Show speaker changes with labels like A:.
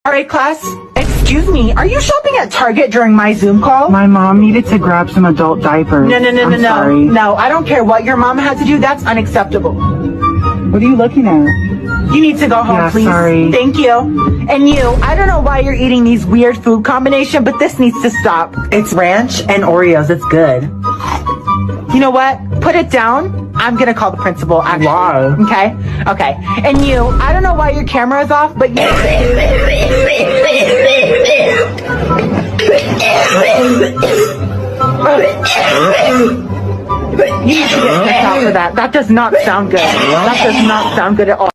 A: All right, class. Excuse me, are you shopping at Target during my Zoom call?
B: My mom needed to grab some adult diapers.
A: No.
B: Sorry.
A: No, I don't care what your mom had to do. That's unacceptable.
B: What are you looking at?
A: You need to go home,
B: Yeah,
A: please.
B: sorry.
A: Thank you. And you, I don't know why you're eating these weird food combination, but this needs to stop.
C: It's ranch and Oreos. It's good.
A: You know what? Put it down. I'm gonna call the principal, actually.
C: Why?
A: Okay. And you, I don't know why your camera is off, but you... You need to get checked out for that. That does not sound good. That does not sound good at all.